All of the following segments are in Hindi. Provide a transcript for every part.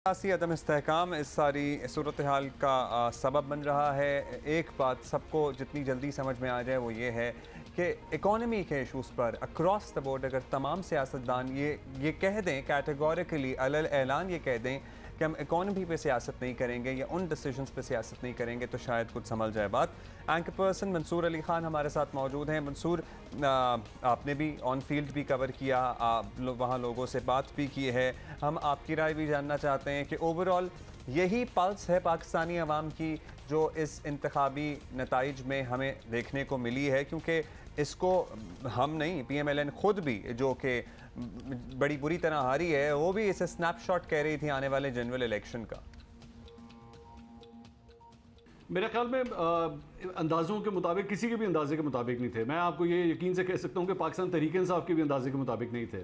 सियासी अदम इस्तेहकाम इस सारी सूरत हाल का सबब बन रहा है। एक बात सबको जितनी जल्दी समझ में आ जाए वो ये है कि इकॉनमी के इशूज़ पर अक्रॉस द बोर्ड अगर तमाम सियासतदान ये कह दें, कैटेगोरिकली अलल ऐलान ये कह दें कि हम इकॉनमी पे सियासत नहीं करेंगे या उन डिसीजंस पे सियासत नहीं करेंगे, तो शायद कुछ समझ जाए बात। एंकर पर्सन मंसूर अली ख़ान हमारे साथ मौजूद हैं। मंसूर, आपने भी ऑन फील्ड भी कवर किया, आप वहाँ लोगों से बात भी की है, हम आपकी राय भी जानना चाहते हैं कि ओवरऑल यही पल्स है पाकिस्तानी अवाम की जो इस इंतखाबी नताइज में हमें देखने को मिली है, क्योंकि इसको हम नहीं, PMLN खुद भी जो कि बड़ी बुरी तरह हारी है, वो भी इसे स्नैपशॉट कह रही थी आने वाले जनरल इलेक्शन का। मेरे ख्याल में अंदाज़ों के मुताबिक किसी के भी अंदाजे के मुताबिक नहीं थे। मैं आपको ये यकीन से कह सकता हूँ कि पाकिस्तान तहरीक इंसाफ के भी अंदाजे के मुताबिक नहीं थे।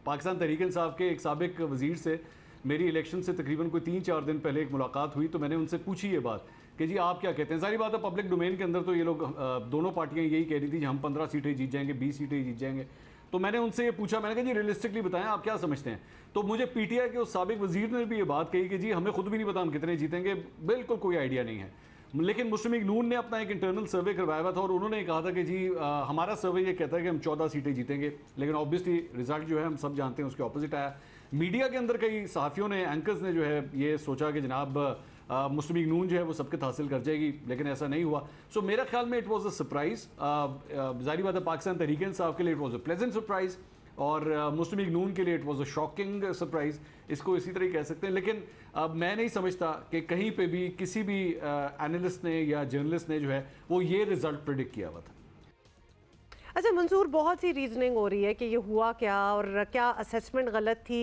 पाकिस्तान तहरीक इंसाफ के एक साबिक वज़ीर से मेरी इलेक्शन से तकरीबन कोई 3-4 दिन पहले एक मुलाकात हुई, तो मैंने उनसे पूछी ये बात कि जी आप क्या कहते हैं। सारी बात है पब्लिक डोमेन के अंदर, तो ये लोग दोनों पार्टियाँ यही कह रही थी कि हम 15 सीटें जीत जाएंगे, 20 सीटें जीत जाएंगे। तो मैंने उनसे ये पूछा, मैंने कहा जी रियलिस्टिकली बताएं आप क्या समझते हैं। तो मुझे PTI के उस साबिक वज़ीर ने भी ये बात कही कि जी हमें खुद भी नहीं पता हम कितने जीतेंगे, बिल्कुल कोई आइडिया नहीं है। लेकिन मुस्लिम लीग नून ने अपना एक इंटरनल सर्वे करवाया हुआ था और उन्होंने कहा था कि जी हमारा सर्वे ये कहता है कि हम 14 सीटें जीतेंगे, लेकिन ऑब्वियसली रिजल्ट जो है हम सब जानते हैं उसके ऑपोजिट आया। मीडिया के अंदर कई सहाफ़ियों ने, एंकर्स ने जो है ये सोचा कि जनाब मुस्लिम लीग नून जो है वो सबके हासिल कर जाएगी, लेकिन ऐसा नहीं हुआ। सो मेरा ख्याल में इट वॉज अ सरप्राइज़। ज़ाहिर बात है पाकिस्तान तहरीक इंसाफ के लिए it was a pleasant surprise और मुस्लिम लीग नून के लिए it was a shocking surprise, इसको इसी तरह कह सकते हैं। लेकिन मैं नहीं समझता कि कहीं पे भी किसी भी एनालिस्ट ने या जर्नलिस्ट ने जो है वो ये रिजल्ट प्रेडिक्ट किया हुआ था। अच्छा मंसूर, बहुत सी रीजनिंग हो रही है कि ये हुआ क्या और क्या असेसमेंट गलत थी।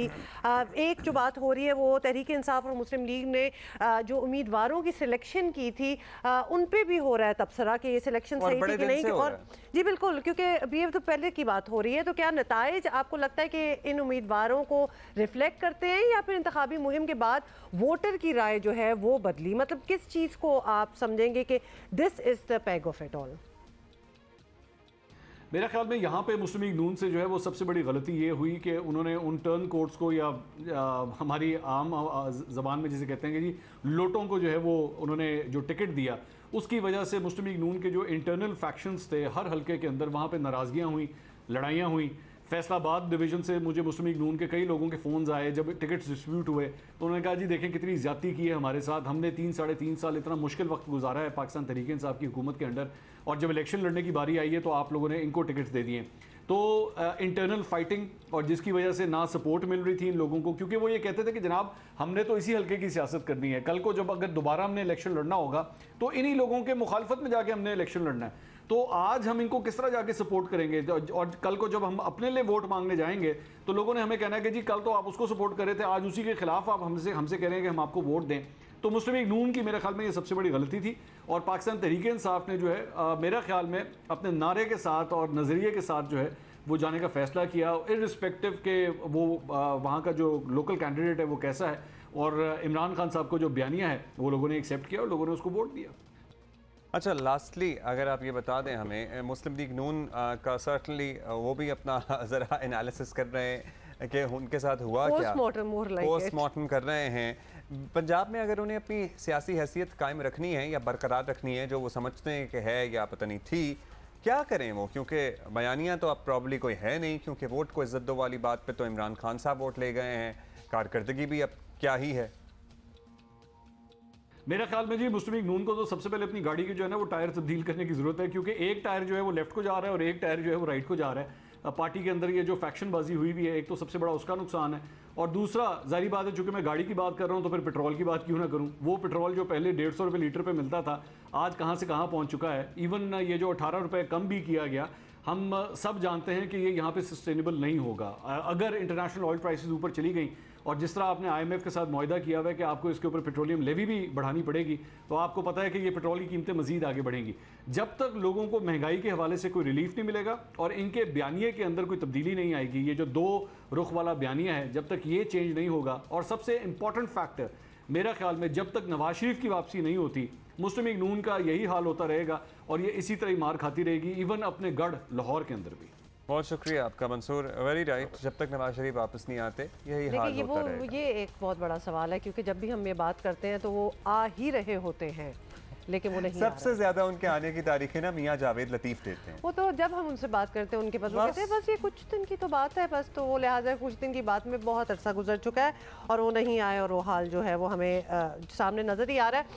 एक जो बात हो रही है वो तहरीक इंसाफ और मुस्लिम लीग ने जो उम्मीदवारों की सिलेक्शन की थी उन पे भी हो रहा है तबसरा कि ये सिलेक्शन सही थी कि नहीं। और जी बिल्कुल, क्योंकि अभी तो पहले की बात हो रही है, तो क्या नताइज आपको लगता है कि इन उम्मीदवारों को रिफ्लेक्ट करते हैं या फिर इंतखाबी मुहिम के बाद वोटर की राय जो है वो बदली? मतलब किस चीज़ को आप समझेंगे कि this is the peg of it all? मेरा ख्याल में यहाँ पे मुस्लिम लीग नून से जो है वो सबसे बड़ी गलती ये हुई कि उन्होंने उन टर्न कोड्स को या हमारी आम ज़बान में जिसे कहते हैं कि जी लोटों को जो है वो उन्होंने जो टिकट दिया, उसकी वजह से मुस्लिम लीग नून के जो इंटरनल फैक्शंस थे हर हल्के के अंदर, वहाँ पे नाराज़गियाँ हुई, लड़ाइयाँ हुई। फैसलाबाद डिवीज़न से मुझे मुस्लिम लीग नून के कई लोगों के फ़ोन्स आए जब टिकट्स डिस्ट्रीब्यूट हुए, तो उन्होंने कहा जी देखें कितनी ज़्यादती की है हमारे साथ, हमने 3-3.5 साल इतना मुश्किल वक्त गुजारा है पाकिस्तान तहरीक इंसाफ की हुकूमत के अंडर, और जब इलेक्शन लड़ने की बारी आई है तो आप लोगों ने इनको टिकट्स दे दिए। तो इंटरनल फाइटिंग, और जिसकी वजह से ना सपोर्ट मिल रही थी इन लोगों को, क्योंकि वो ये कहते थे कि जनाब हमने तो इसी हल्के की सियासत करनी है, कल को जब अगर दोबारा हमने इलेक्शन लड़ना होगा तो इन्हीं लोगों के मुखालफत में जाके हमने इलेक्शन लड़ना है। तो आज हम इनको किस तरह जाके सपोर्ट करेंगे, और कल को जब हम अपने लिए वोट मांगने जाएंगे तो लोगों ने हमें कहना है कि जी कल तो आप उसको सपोर्ट कर रहे थे, आज उसी के खिलाफ आप हमसे कह रहे हैं कि हम आपको वोट दें। तो मुस्लिम लीग नून की मेरे ख्याल में ये सबसे बड़ी गलती थी, और पाकिस्तान तहरीक इंसाफ ने जो है मेरे ख्याल में अपने नारे के साथ और नज़रिए के साथ जो है वो जाने का फैसला किया, इर्रिस्पेक्टिव के वो वहाँ का जो लोकल कैंडिडेट है वो कैसा है, और इमरान खान साहब को जो बयानिया है वो लोगों ने एक्सेप्ट किया और लोगों ने उसको वोट दिया। अच्छा, लास्टली अगर आप ये बता दें हमें, मुस्लिम लीग नून का सर्टनली वो भी अपना ज़रा एनालिसिस कर रहे हैं कि उनके साथ हुआ क्या, पोस्टमार्टम कर रहे हैं। पंजाब में अगर उन्हें अपनी सियासी हैसियत कायम रखनी है या बरकरार रखनी है, जो वो समझते हैं कि है या पता नहीं थी, क्या करें वो? क्योंकि बयानिया तो अब प्रॉब्ली कोई है नहीं, क्योंकि वोट को इज्जत दो वाली बात पे तो इमरान खान साहब वोट ले गए हैं, कारकर्दगी भी अब क्या ही है। मेरे ख्याल में जी मुस्लिम लीग नून को तो सबसे पहले अपनी गाड़ी की जो है ना वो टायर तब्दील करने की ज़रूरत है, क्योंकि एक टायर जो है वो लेफ्ट को जा रहा है और एक टायर जो है वो राइट को जा रहा है। पार्टी के अंदर ये जो फैक्शनबाजी हुई भी है, एक तो सबसे बड़ा उसका नुकसान है, और दूसरा जाहिर बात है चूंकि मैं गाड़ी की बात कर रहा हूँ तो फिर पेट्रोल की बात क्यों ना करूँ। वो पेट्रोल जो पहले 150 रुपये लीटर पे मिलता था, आज कहाँ से कहाँ पहुँच चुका है। इवन ये जो 18 रुपये कम भी किया गया, हम सब जानते हैं कि ये यहाँ पे सस्टेनेबल नहीं होगा। अगर इंटरनेशनल ऑयल प्राइसेस ऊपर चली गई, और जिस तरह आपने IMF के साथ मुआहदा किया हुआ है कि आपको इसके ऊपर पेट्रोलियम लेवी भी बढ़ानी पड़ेगी, तो आपको पता है कि ये पेट्रोल की कीमतें मजीद आगे बढ़ेंगी। जब तक लोगों को महंगाई के हवाले से कोई रिलीफ नहीं मिलेगा और इनके बयानिए के अंदर कोई तब्दीली नहीं आएगी, ये जो 2 रुख वाला बयानिया है, जब तक ये चेंज नहीं होगा, और सबसे इंपॉर्टेंट फैक्टर मेरा ख्याल में जब तक नवाज शरीफ की वापसी नहीं होती, मुस्लिम लीग नून का यही हाल होता रहेगा और ये इसी तरह ही मार खाती रहेगी, इवन अपने गढ़ लाहौर के अंदर भी। बहुत शुक्रिया आपका मंसूर, वेरी राइट। जब तक नवाज शरीफ वापस नहीं आते यही हाल देखिए होता रहेगा। ये एक बहुत बड़ा सवाल है, क्योंकि जब भी हम ये बात करते हैं तो वो आ ही रहे होते हैं, लेकिन वो नहीं सबसे ज्यादा उनके आने की तारीखें ना मियां जावेद लतीफ देते हैं। वो तो जब हम उनसे बात करते हैं उनके पास वो कहते हैं बस ये कुछ दिन की तो बात है, बस तो वो लिहाजा कुछ दिन की बात में बहुत अरसा गुजर चुका है और वो नहीं आए और वो हाल जो है वो हमें सामने नजर ही आ रहा है।